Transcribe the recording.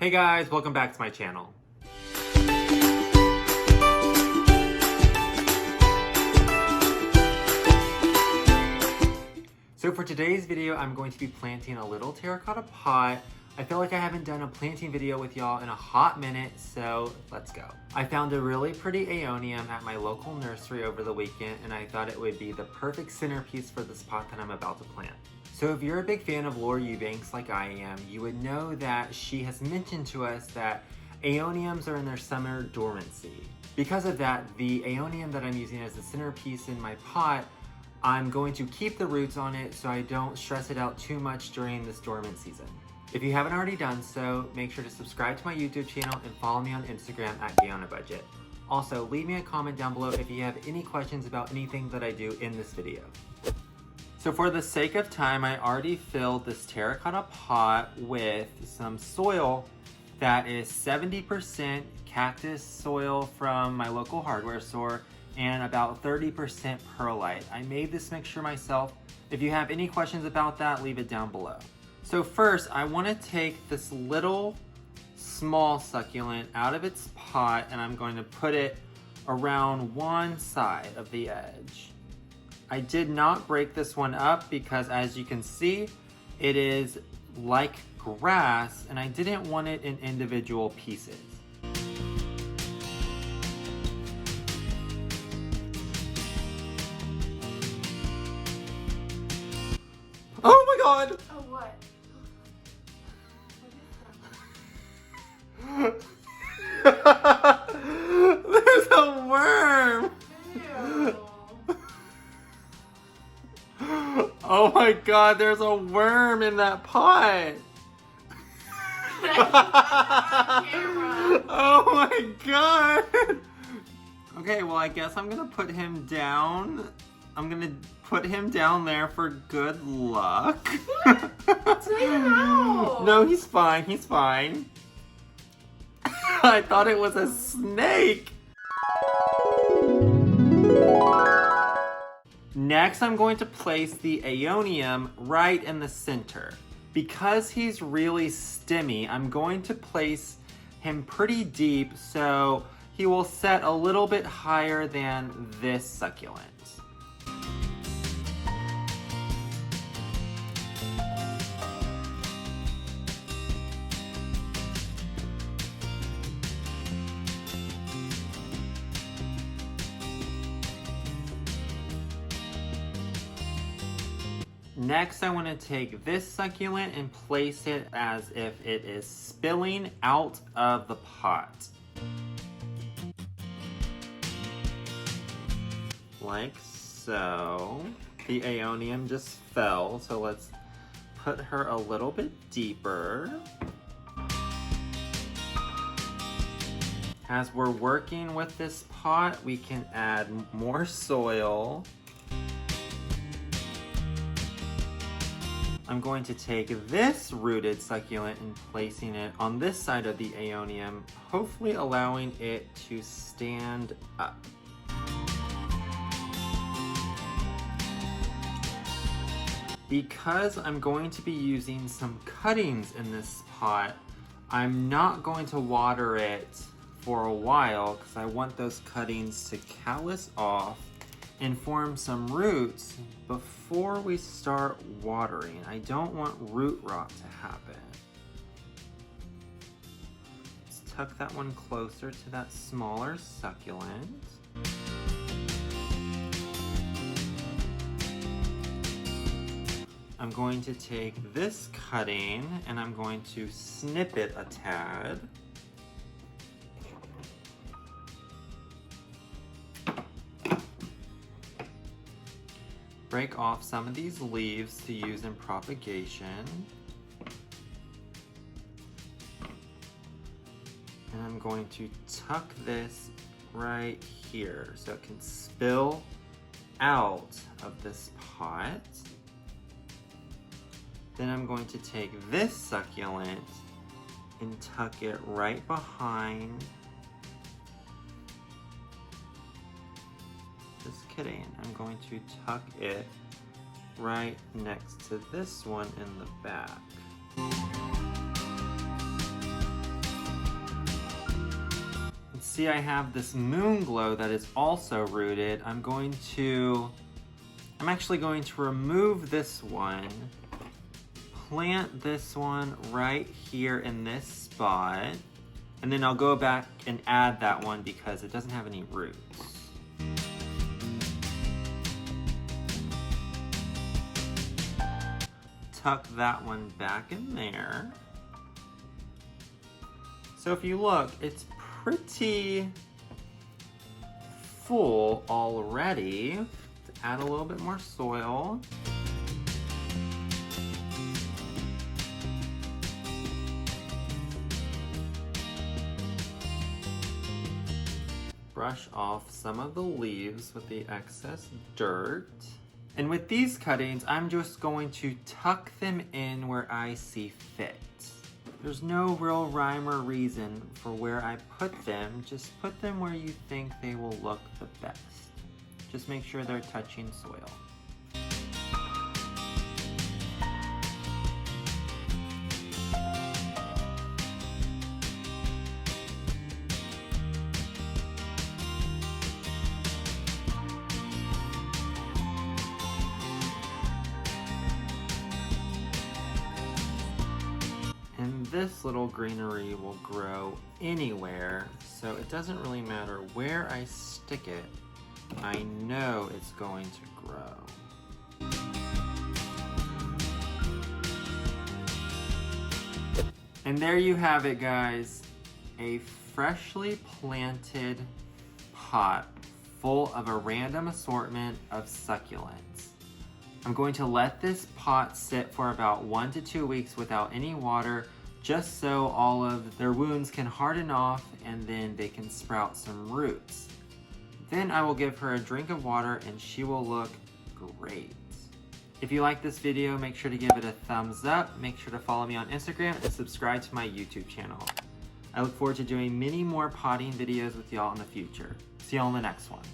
Hey guys, welcome back to my channel. So for today's video, I'm going to be planting a little terracotta pot. I feel like I haven't done a planting video with y'all in a hot minute, so let's go. I found a really pretty aeonium at my local nursery over the weekend, and I thought it would be the perfect centerpiece for this pot that I'm about to plant. So if you're a big fan of Laura Eubanks like I am, you would know that she has mentioned to us that aeoniums are in their summer dormancy. Because of that, the aeonium that I'm using as the centerpiece in my pot, I'm going to keep the roots on it so I don't stress it out too much during this dormant season. If you haven't already done so, make sure to subscribe to my YouTube channel and follow me on Instagram at GayOnABudget. Also, leave me a comment down below if you have any questions about anything that I do in this video. So for the sake of time, I already filled this terracotta pot with some soil that is 70% cactus soil from my local hardware store and about 30% perlite. I made this mixture myself. If you have any questions about that, leave it down below. So first, I want to take this little small succulent out of its pot and I'm going to put it around one side of the edge. I did not break this one up because, as you can see, it is like grass and I didn't want it in individual pieces. Oh my god! Oh, what? There's a worm! Ew. Oh my god, there's a worm in that pot! Camera. Oh my god! Okay, well I guess I'm gonna put him down. I'm gonna put him down there for good luck. Take him out. No, he's fine, he's fine. I thought it was a snake. Next, I'm going to place the aeonium right in the center. Because he's really stemmy, I'm going to place him pretty deep so he will set a little bit higher than this succulent. Next, I want to take this succulent and place it as if it is spilling out of the pot. Like so. The aeonium just fell, so let's put her a little bit deeper. As we're working with this pot, we can add more soil. I'm going to take this rooted succulent and placing it on this side of the aeonium, hopefully allowing it to stand up. Because I'm going to be using some cuttings in this pot, I'm not going to water it for a while because I want those cuttings to callus off and form some roots before we start watering. I don't want root rot to happen. Let's tuck that one closer to that smaller succulent. I'm going to take this cutting and I'm going to snip it a tad. Break off some of these leaves to use in propagation. And I'm going to tuck this right here so it can spill out of this pot. Then I'm going to take this succulent and tuck it right behind. Just kidding, I'm going to tuck it right next to this one in the back. see I have this moonglow that is also rooted. I'm actually going to remove this one, plant this one right here in this spot, and then I'll go back and add that one because it doesn't have any roots. Tuck that one back in there. So if you look, it's pretty full already. Let's add a little bit more soil. Brush off some of the leaves with the excess dirt. And with these cuttings, I'm just going to tuck them in where I see fit. There's no real rhyme or reason for where I put them. Just put them where you think they will look the best. Just make sure they're touching soil. And this little greenery will grow anywhere, so it doesn't really matter where I stick it. I know it's going to grow. And there you have it, guys. A freshly planted pot full of a random assortment of succulents. I'm going to let this pot sit for about 1 to 2 weeks without any water, just so all of their wounds can harden off and then they can sprout some roots. Then I will give her a drink of water and she will look great. If you like this video, make sure to give it a thumbs up, make sure to follow me on Instagram and subscribe to my YouTube channel. I look forward to doing many more potting videos with y'all in the future. See y'all in the next one.